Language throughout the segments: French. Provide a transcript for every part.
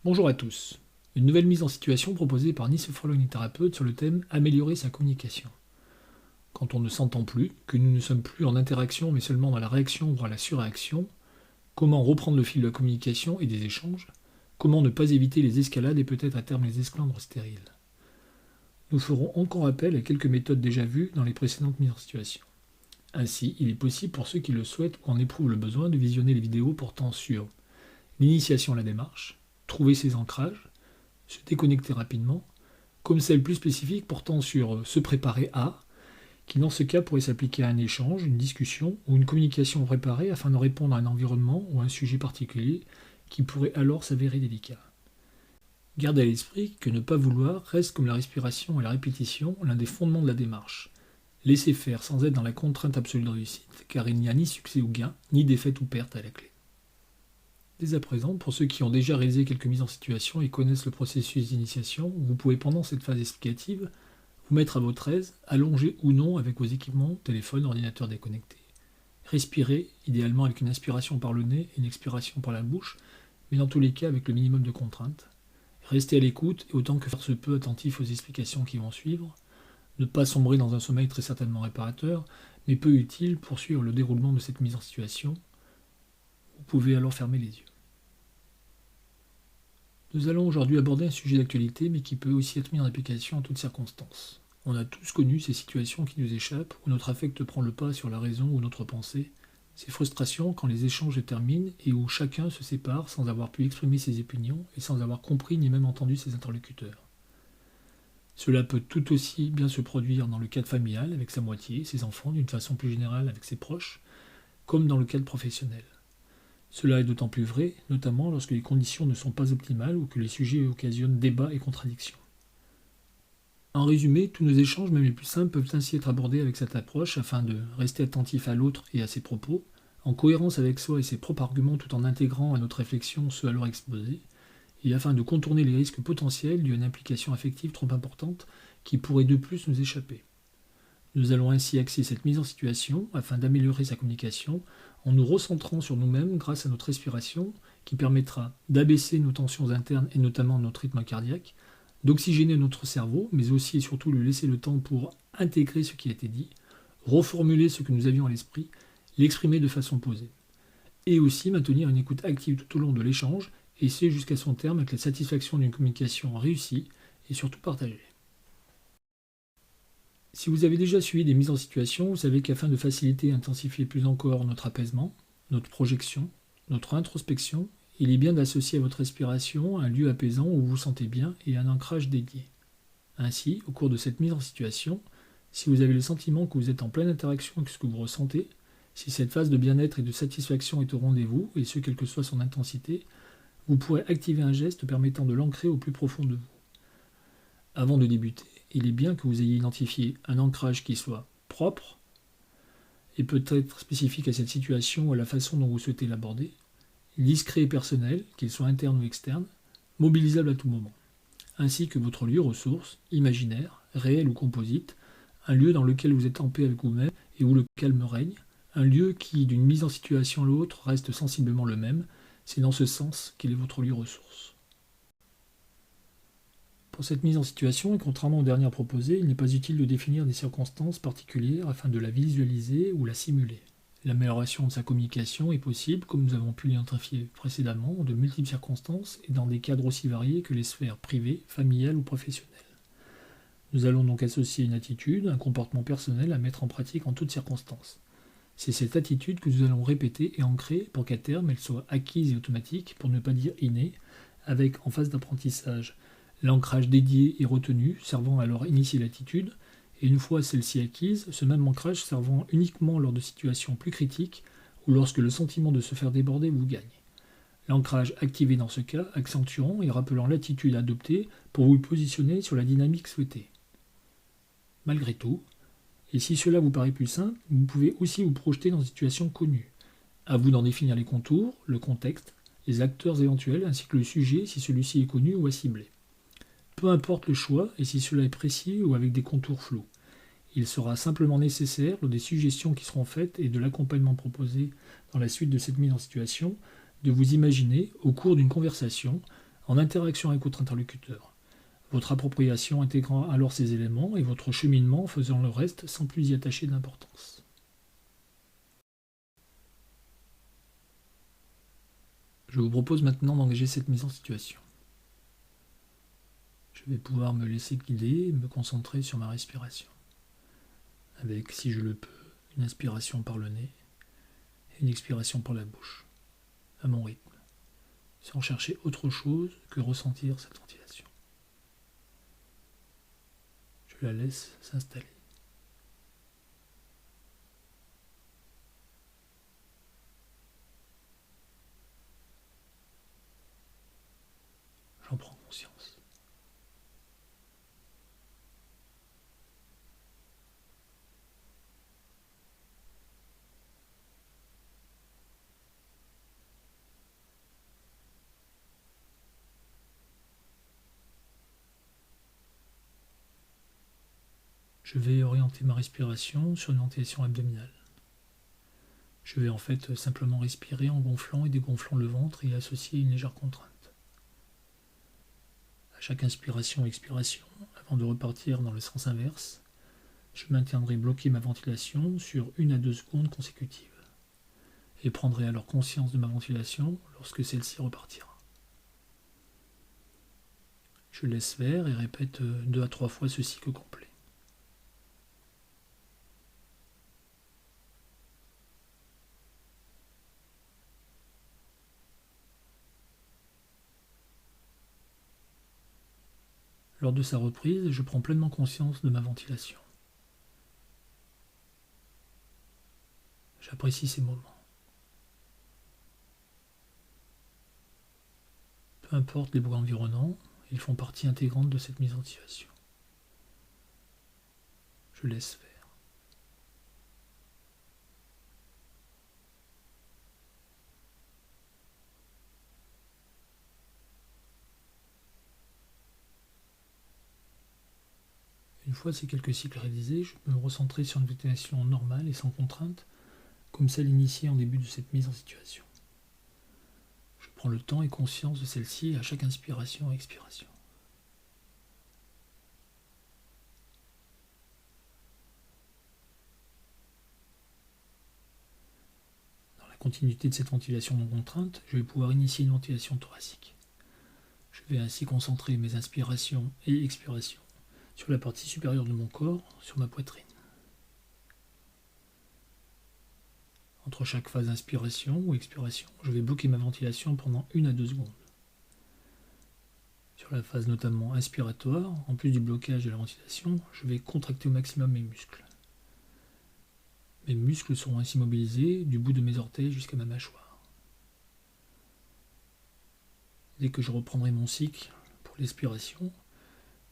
Bonjour à tous. Une nouvelle mise en situation proposée par Sophrologue thérapeute sur le thème Améliorer sa communication. Quand on ne s'entend plus, que nous ne sommes plus en interaction mais seulement dans la réaction voire la surréaction, comment reprendre le fil de la communication et des échanges? Comment ne pas éviter les escalades et peut-être à terme les esclandres stériles? Nous ferons encore appel à quelques méthodes déjà vues dans les précédentes mises en situation. Ainsi, il est possible pour ceux qui le souhaitent ou en éprouvent le besoin de visionner les vidéos portant sur l'initiation à la démarche, trouver ses ancrages, se déconnecter rapidement, comme celle plus spécifique portant sur se préparer à, qui dans ce cas pourrait s'appliquer à un échange, une discussion ou une communication préparée afin de répondre à un environnement ou à un sujet particulier qui pourrait alors s'avérer délicat. Gardez à l'esprit que ne pas vouloir reste comme la respiration et la répétition l'un des fondements de la démarche. Laissez faire sans être dans la contrainte absolue de réussite, car il n'y a ni succès ou gain, ni défaite ou perte à la clé. Dès à présent, pour ceux qui ont déjà réalisé quelques mises en situation et connaissent le processus d'initiation, vous pouvez pendant cette phase explicative vous mettre à votre aise, allongé ou non avec vos équipements, téléphone, ordinateur déconnecté. Respirez, idéalement avec une inspiration par le nez et une expiration par la bouche, mais dans tous les cas avec le minimum de contraintes. Restez à l'écoute et autant que faire se peut attentif aux explications qui vont suivre. Ne pas sombrer dans un sommeil très certainement réparateur, mais peu utile pour suivre le déroulement de cette mise en situation. Vous pouvez alors fermer les yeux. Nous allons aujourd'hui aborder un sujet d'actualité, mais qui peut aussi être mis en application en toutes circonstances. On a tous connu ces situations qui nous échappent, où notre affect prend le pas sur la raison ou notre pensée, ces frustrations quand les échanges se terminent et où chacun se sépare sans avoir pu exprimer ses opinions et sans avoir compris ni même entendu ses interlocuteurs. Cela peut tout aussi bien se produire dans le cadre familial, avec sa moitié, ses enfants, d'une façon plus générale avec ses proches, comme dans le cadre professionnel. Cela est d'autant plus vrai, notamment lorsque les conditions ne sont pas optimales ou que les sujets occasionnent débats et contradictions. En résumé, tous nos échanges, même les plus simples, peuvent ainsi être abordés avec cette approche afin de rester attentif à l'autre et à ses propos, en cohérence avec soi et ses propres arguments tout en intégrant à notre réflexion ceux alors exposés, et afin de contourner les risques potentiels d'une implication affective trop importante qui pourrait de plus nous échapper. Nous allons ainsi axer cette mise en situation afin d'améliorer sa communication en nous recentrant sur nous-mêmes grâce à notre respiration qui permettra d'abaisser nos tensions internes et notamment notre rythme cardiaque, d'oxygéner notre cerveau, mais aussi et surtout lui laisser le temps pour intégrer ce qui a été dit, reformuler ce que nous avions à l'esprit, l'exprimer de façon posée. Et aussi maintenir une écoute active tout au long de l'échange, et ce jusqu'à son terme avec la satisfaction d'une communication réussie et surtout partagée. Si vous avez déjà suivi des mises en situation, vous savez qu'afin de faciliter et intensifier plus encore notre apaisement, notre projection, notre introspection, il est bien d'associer à votre respiration un lieu apaisant où vous vous sentez bien et un ancrage dédié. Ainsi, au cours de cette mise en situation, si vous avez le sentiment que vous êtes en pleine interaction avec ce que vous ressentez, si cette phase de bien-être et de satisfaction est au rendez-vous, et ce quelle que soit son intensité, vous pourrez activer un geste permettant de l'ancrer au plus profond de vous. Avant de débuter, il est bien que vous ayez identifié un ancrage qui soit propre et peut-être spécifique à cette situation ou à la façon dont vous souhaitez l'aborder, discret et personnel, qu'il soit interne ou externe, mobilisable à tout moment, ainsi que votre lieu ressource, imaginaire, réel ou composite, un lieu dans lequel vous êtes en paix avec vous-même et où le calme règne, un lieu qui, d'une mise en situation à l'autre, reste sensiblement le même, c'est dans ce sens qu'il est votre lieu ressource. Pour cette mise en situation, et contrairement aux dernières proposées, il n'est pas utile de définir des circonstances particulières afin de la visualiser ou la simuler. L'amélioration de sa communication est possible, comme nous avons pu l'identifier précédemment, en de multiples circonstances et dans des cadres aussi variés que les sphères privées, familiales ou professionnelles. Nous allons donc associer une attitude, un comportement personnel à mettre en pratique en toutes circonstances. C'est cette attitude que nous allons répéter et ancrer pour qu'à terme elle soit acquise et automatique, pour ne pas dire innée, avec en phase d'apprentissage l'ancrage dédié et retenu, servant à leur initier l'attitude, et une fois celle-ci acquise, ce même ancrage servant uniquement lors de situations plus critiques ou lorsque le sentiment de se faire déborder vous gagne. L'ancrage activé dans ce cas, accentuant et rappelant l'attitude adoptée pour vous positionner sur la dynamique souhaitée. Malgré tout, et si cela vous paraît plus simple, vous pouvez aussi vous projeter dans une situation connue. À vous d'en définir les contours, le contexte, les acteurs éventuels ainsi que le sujet si celui-ci est connu ou à cibler. Peu importe le choix et si cela est précis ou avec des contours flous. Il sera simplement nécessaire, lors des suggestions qui seront faites et de l'accompagnement proposé dans la suite de cette mise en situation, de vous imaginer, au cours d'une conversation, en interaction avec votre interlocuteur, votre appropriation intégrant alors ces éléments et votre cheminement faisant le reste sans plus y attacher d'importance. Je vous propose maintenant d'engager cette mise en situation. Je vais pouvoir me laisser guider et me concentrer sur ma respiration, avec, si je le peux, une inspiration par le nez et une expiration par la bouche, à mon rythme, sans chercher autre chose que ressentir cette ventilation. Je la laisse s'installer. J'en prends conscience. Je vais orienter ma respiration sur une ventilation abdominale. Je vais en fait simplement respirer en gonflant et dégonflant le ventre et y associer une légère contrainte. À chaque inspiration et expiration, avant de repartir dans le sens inverse, je maintiendrai bloqué ma ventilation sur 1 à 2 secondes consécutives et prendrai alors conscience de ma ventilation lorsque celle-ci repartira. Je laisse faire et répète 2 à 3 fois ce cycle complet. Lors de sa reprise, je prends pleinement conscience de ma ventilation. J'apprécie ces moments. Peu importe les bruits environnants, ils font partie intégrante de cette mise en situation. Je laisse faire. Une fois ces quelques cycles réalisés, je peux me recentrer sur une ventilation normale et sans contrainte, comme celle initiée en début de cette mise en situation. Je prends le temps et conscience de celle-ci à chaque inspiration et expiration. Dans la continuité de cette ventilation non contrainte, je vais pouvoir initier une ventilation thoracique. Je vais ainsi concentrer mes inspirations et expirations sur la partie supérieure de mon corps, sur ma poitrine. Entre chaque phase d'inspiration ou expiration, je vais bloquer ma ventilation pendant 1 à 2 secondes. Sur la phase notamment inspiratoire, en plus du blocage de la ventilation, je vais contracter au maximum mes muscles. Mes muscles seront ainsi mobilisés du bout de mes orteils jusqu'à ma mâchoire. Dès que je reprendrai mon cycle pour l'expiration,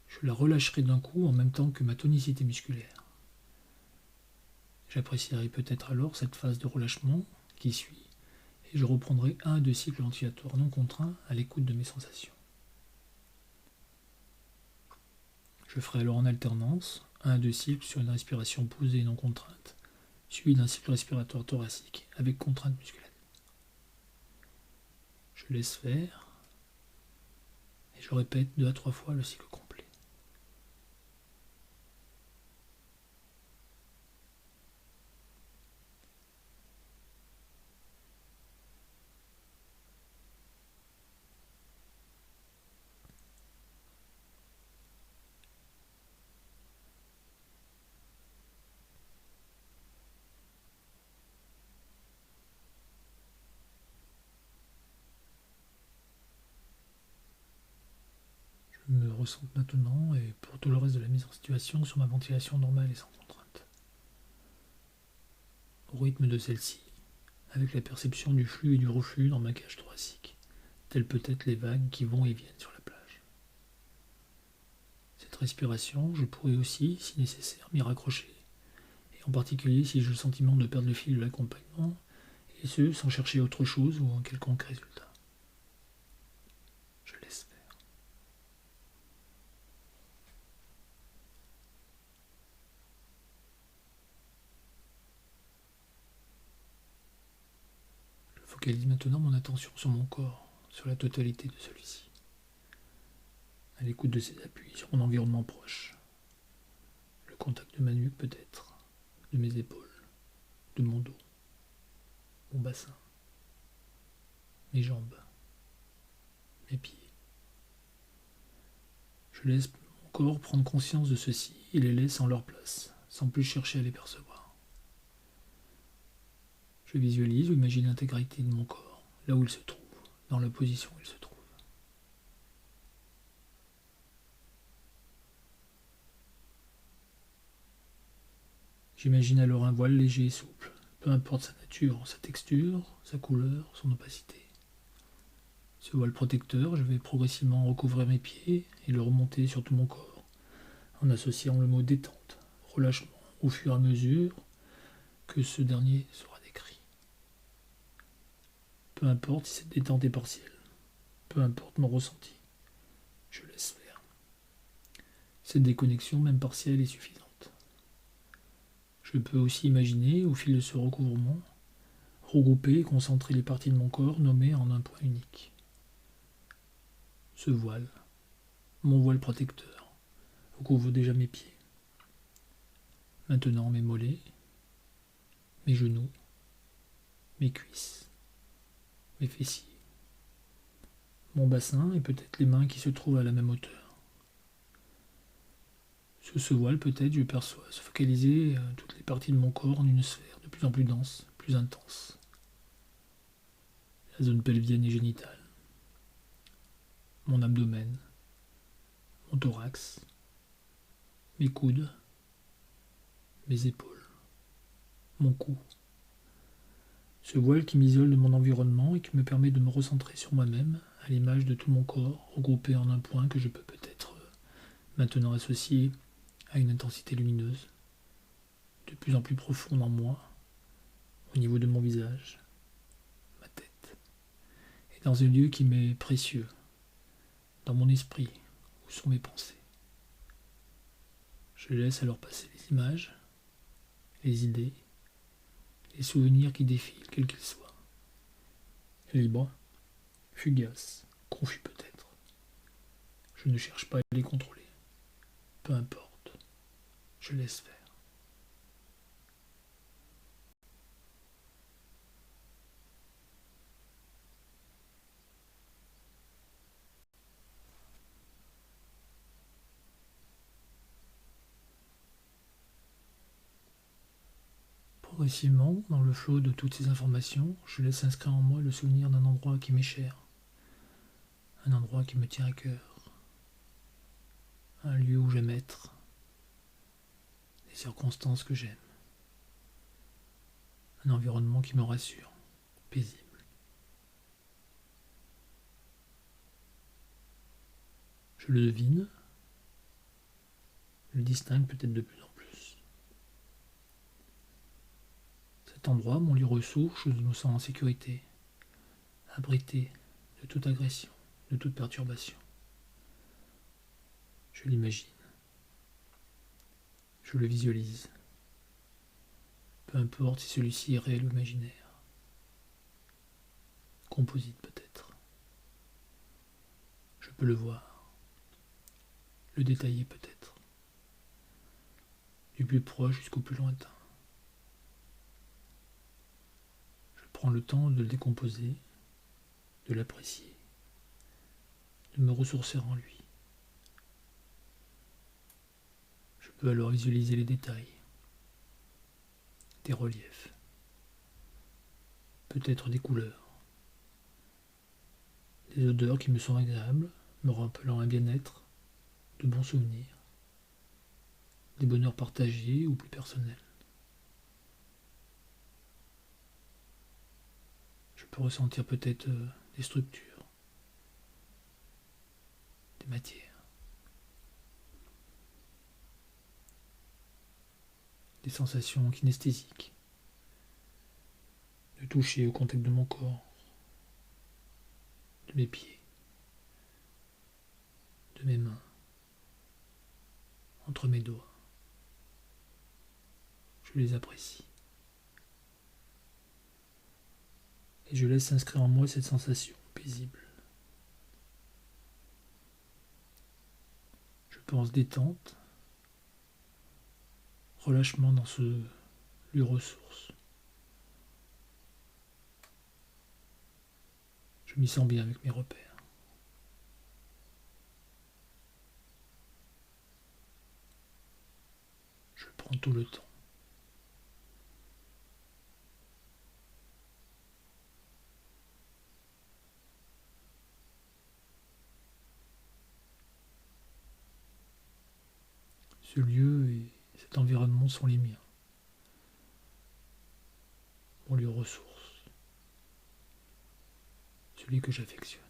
je la relâcherai d'un coup en même temps que ma tonicité musculaire. J'apprécierai peut-être alors cette phase de relâchement qui suit et je reprendrai 1 à 2 cycles ventilatoires non contraints à l'écoute de mes sensations. Je ferai alors en alternance 1 à 2 cycles sur une respiration posée et non contrainte, suivi d'un cycle respiratoire thoracique avec contrainte musculaire. Je laisse faire et je répète 2 à 3 fois le cycle complet. Je me ressente maintenant et pour tout le reste de la mise en situation sur ma ventilation normale et sans contrainte. Au rythme de celle-ci, avec la perception du flux et du reflux dans ma cage thoracique, telles peut-être les vagues qui vont et viennent sur la plage. Cette respiration, je pourrais aussi, si nécessaire, m'y raccrocher, et en particulier si j'ai le sentiment de perdre le fil de l'accompagnement, et ce, sans chercher autre chose ou un quelconque résultat. Je laisse faire. Je focalise maintenant mon attention sur mon corps, sur la totalité de celui-ci. à l'écoute de ses appuis sur mon environnement proche. Le contact de ma nuque peut-être, de mes épaules, de mon dos, mon bassin, mes jambes, mes pieds. Je laisse mon corps prendre conscience de ceci et les laisse en leur place, sans plus chercher à les percevoir. Je visualise ou imagine l'intégralité de mon corps, là où il se trouve, dans la position où il se trouve. J'imagine alors un voile léger et souple, peu importe sa nature, sa texture, sa couleur, son opacité. Ce voile protecteur, je vais progressivement recouvrir mes pieds et le remonter sur tout mon corps, en associant le mot détente, relâchement, au fur et à mesure que ce dernier sera décrit. Peu importe si cette détente est partielle, peu importe mon ressenti, je laisse faire. Cette déconnexion, même partielle, est suffisante. Je peux aussi imaginer, au fil de ce recouvrement, regrouper et concentrer les parties de mon corps nommées en un point unique. Ce voile, mon voile protecteur, recouvre déjà mes pieds. Maintenant mes mollets, mes genoux, mes cuisses, mes fessiers, mon bassin et peut-être les mains qui se trouvent à la même hauteur. Sous ce voile, peut-être, je perçois se focaliser toutes les parties de mon corps en une sphère de plus en plus dense, plus intense. La zone pelvienne et génitale, mon abdomen, mon thorax, mes coudes, mes épaules, mon cou. Ce voile qui m'isole de mon environnement et qui me permet de me recentrer sur moi-même, à l'image de tout mon corps, regroupé en un point que je peux peut-être maintenant associer à une intensité lumineuse, de plus en plus profonde en moi, au niveau de mon visage, ma tête, et dans un lieu qui m'est précieux, dans mon esprit, où sont mes pensées. Je laisse alors passer les images, les idées, les souvenirs qui défilent, quels qu'ils soient. Libres, fugaces, confus peut-être. Je ne cherche pas à les contrôler. Peu importe, je laisse faire. Progressivement, dans le flot de toutes ces informations, je laisse inscrire en moi le souvenir d'un endroit qui m'est cher, un endroit qui me tient à cœur, un lieu où j'aime être, des circonstances que j'aime, un environnement qui me rassure, paisible. Je le devine, le distingue peut-être de plus en plus. Cet endroit, mon lieu ressource, je me sens en sécurité, abrité de toute agression, de toute perturbation. Je l'imagine, je le visualise, peu importe si celui-ci est réel ou imaginaire, composite peut-être. Je peux le voir, le détailler peut-être, du plus proche jusqu'au plus lointain. Je prends le temps de le décomposer, de l'apprécier, de me ressourcer en lui. Je peux alors visualiser les détails, des reliefs, peut-être des couleurs, des odeurs qui me sont agréables, me rappelant un bien-être, de bons souvenirs, des bonheurs partagés ou plus personnels. Je peux ressentir peut-être des structures, des matières, des sensations kinesthésiques, de toucher au contact de mon corps, de mes pieds, de mes mains, entre mes doigts. Je les apprécie. Et je laisse s'inscrire en moi cette sensation paisible. pense détente, relâchement dans ce lieu ressource. Je m'y sens bien avec mes repères. Je prends tout le temps. Ce lieu et cet environnement sont les miens. Mon lieu ressource. Celui que j'affectionne.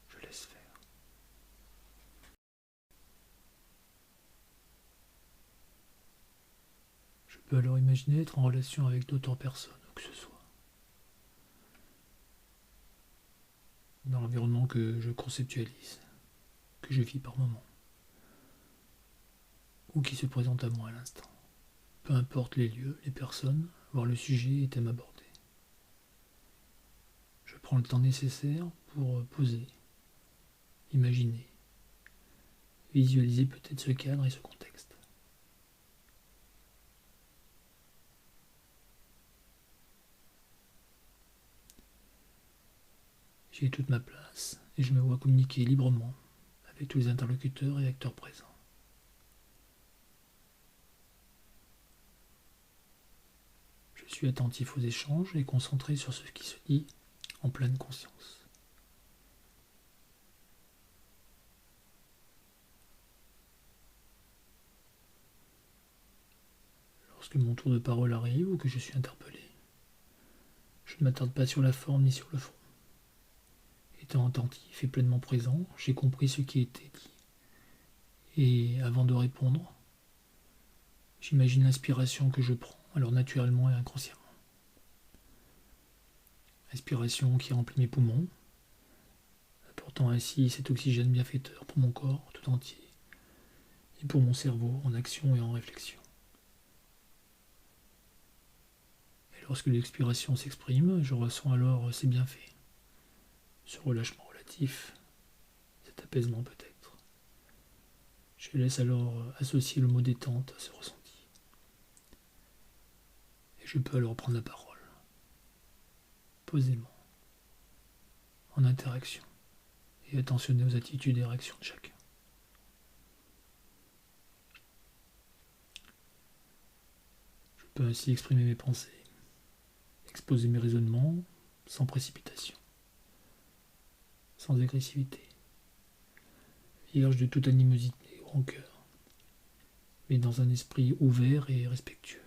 Je laisse faire. Je peux alors imaginer être en relation avec d'autres personnes, où que ce soit. Dans l'environnement que je conceptualise, que je vis par moment, ou qui se présente à moi à l'instant. Peu importe les lieux, les personnes, voire le sujet et thème abordé. Je prends le temps nécessaire pour poser, imaginer, visualiser peut-être ce cadre et ce contexte. J'ai toute ma place et je me vois communiquer librement avec tous les interlocuteurs et acteurs présents. Je suis attentif aux échanges et concentré sur ce qui se dit en pleine conscience. Lorsque mon tour de parole arrive ou que je suis interpellé, je ne m'attarde pas sur la forme ni sur le fond. Étant attentif et pleinement présent, j'ai compris ce qui était dit. Et avant de répondre, j'imagine l'inspiration que je prends, alors naturellement et inconsciemment. Inspiration qui remplit mes poumons, apportant ainsi cet oxygène bienfaiteur pour mon corps tout entier et pour mon cerveau en action et en réflexion. Et lorsque l'expiration s'exprime, je ressens alors ses bienfaits, ce relâchement relatif, cet apaisement peut-être. Je laisse alors associer le mot détente à ce ressenti. Et je peux alors prendre la parole, posément, en interaction, et attentionner aux attitudes et réactions de chacun. Je peux ainsi exprimer mes pensées, exposer mes raisonnements sans précipitation, sans agressivité, vierge de toute animosité ou rancœur, mais dans un esprit ouvert et respectueux.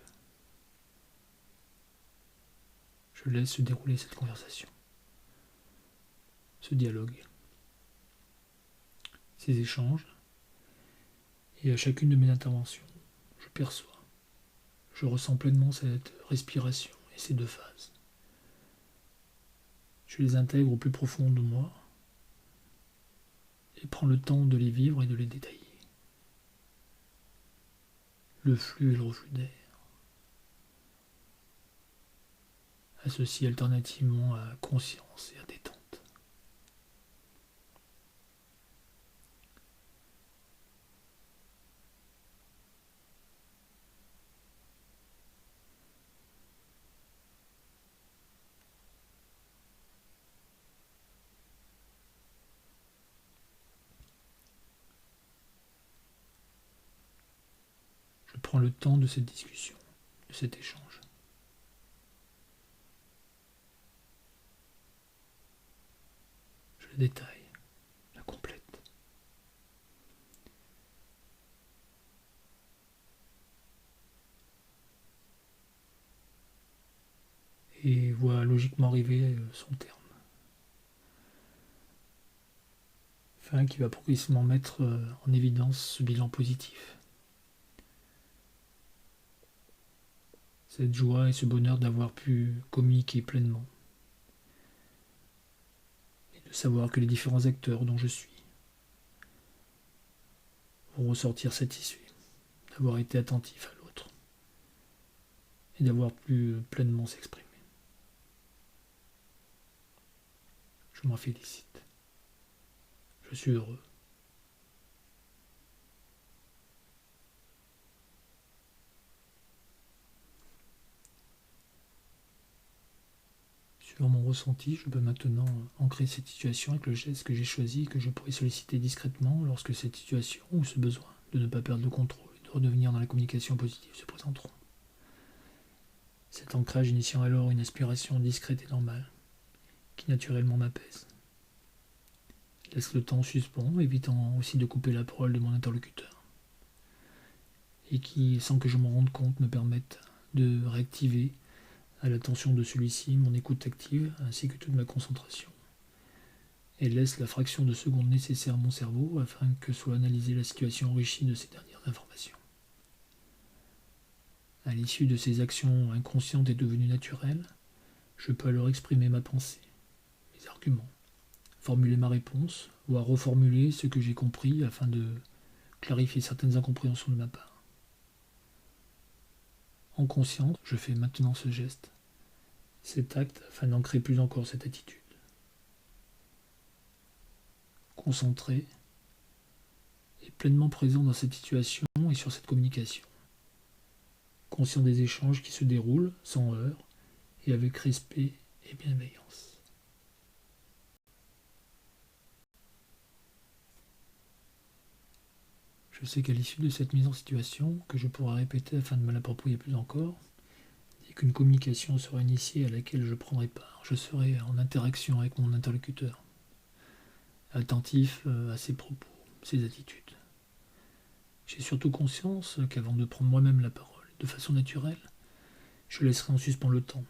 Je laisse se dérouler cette conversation, ce dialogue, ces échanges, et à chacune de mes interventions, je perçois, je ressens pleinement cette respiration et ces deux phases. Je les intègre au plus profond de moi et prends le temps de les vivre et de les détailler. Le flux et le reflux d'air, associés alternativement à conscience et à détente. Je prends le temps de cette discussion, de cet échange. Je le détaille, la complète. Et vois logiquement arriver son terme. Fin qui va progressivement mettre en évidence ce bilan positif. Cette joie et ce bonheur d'avoir pu communiquer pleinement. Et de savoir que les différents acteurs dont je suis vont ressortir satisfaits d'avoir été attentifs à l'autre et d'avoir pu pleinement s'exprimer. Je m'en félicite. Je suis heureux Suivant mon ressenti, je peux maintenant ancrer cette situation avec le geste que j'ai choisi et que je pourrais solliciter discrètement lorsque cette situation ou ce besoin de ne pas perdre le contrôle et de redevenir dans la communication positive se présenteront. Cet ancrage initiant alors une aspiration discrète et normale, qui naturellement m'apaise. Laisse le temps en suspens, évitant aussi de couper la parole de mon interlocuteur, et qui, sans que je m'en rende compte, me permette de réactiver à l'attention de celui-ci mon écoute active ainsi que toute ma concentration, et laisse la fraction de seconde nécessaire à mon cerveau afin que soit analysée la situation enrichie de ces dernières informations. À l'issue de ces actions inconscientes et devenues naturelles, je peux alors exprimer ma pensée, mes arguments, formuler ma réponse, voire reformuler ce que j'ai compris afin de clarifier certaines incompréhensions de ma part. En conscience, je fais maintenant ce geste, cet acte afin d'ancrer plus encore cette attitude. Concentré et pleinement présent dans cette situation et sur cette communication. Conscient des échanges qui se déroulent sans heurts et avec respect et bienveillance. Je sais qu'à l'issue de cette mise en situation, que je pourrai répéter afin de me l'approprier plus encore, dès qu'une communication sera initiée à laquelle je prendrai part, je serai en interaction avec mon interlocuteur, attentif à ses propos, ses attitudes. J'ai surtout conscience qu'avant de prendre moi-même la parole, de façon naturelle, je laisserai en suspens le temps,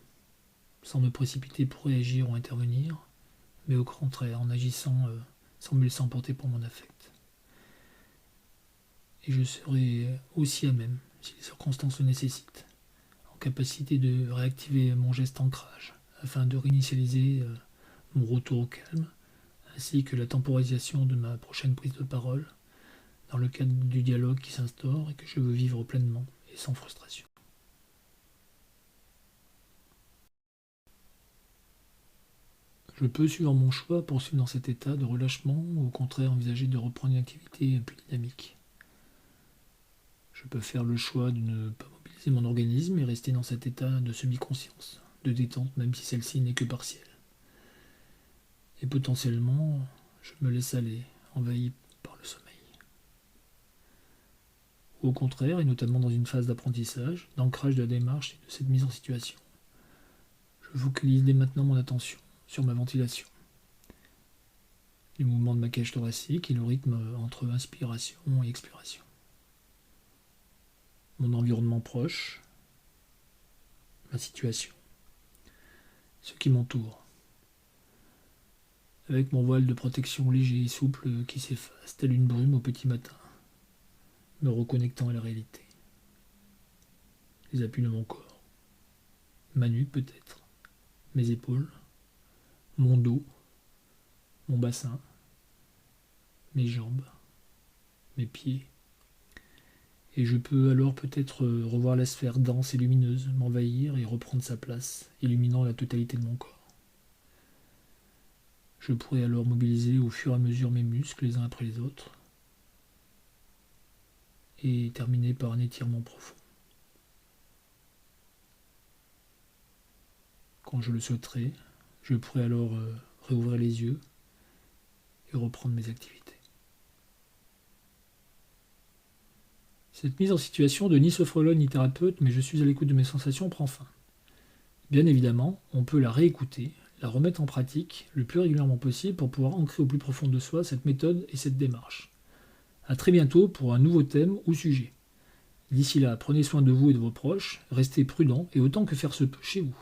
sans me précipiter pour réagir ou intervenir, mais au contraire en agissant sans me laisser emporter pour mon affect. Et je serai aussi à même, si les circonstances le nécessitent, en capacité de réactiver mon geste ancrage, afin de réinitialiser mon retour au calme, ainsi que la temporisation de ma prochaine prise de parole, dans le cadre du dialogue qui s'instaure et que je veux vivre pleinement et sans frustration. Je peux, suivant mon choix, poursuivre dans cet état de relâchement ou au contraire envisager de reprendre une activité plus dynamique. Je peux faire le choix de ne pas mobiliser mon organisme et rester dans cet état de semi-conscience, de détente même si celle-ci n'est que partielle. Et potentiellement, je me laisse aller, envahi par le sommeil. Ou au contraire, et notamment dans une phase d'apprentissage, d'ancrage de la démarche et de cette mise en situation, je focalise dès maintenant mon attention sur ma ventilation, les mouvements de ma cage thoracique et le rythme entre inspiration et expiration. Mon environnement proche, ma situation, ce qui m'entoure, avec mon voile de protection léger et souple qui s'efface telle une brume au petit matin, me reconnectant à la réalité. Les appuis de mon corps, ma nuque peut-être, mes épaules, mon dos, mon bassin, mes jambes, mes pieds. Et je peux alors peut-être revoir la sphère dense et lumineuse m'envahir et reprendre sa place, illuminant la totalité de mon corps. Je pourrais alors mobiliser au fur et à mesure mes muscles les uns après les autres et terminer par un étirement profond. Quand je le souhaiterai, je pourrais alors réouvrir les yeux et reprendre mes activités. Cette mise en situation de ni sophrologue ni thérapeute, mais je suis à l'écoute de mes sensations, prend fin. Bien évidemment, on peut la réécouter, la remettre en pratique le plus régulièrement possible pour pouvoir ancrer au plus profond de soi cette méthode et cette démarche. A très bientôt pour un nouveau thème ou sujet. D'ici là, prenez soin de vous et de vos proches, restez prudents et autant que faire se peut chez vous.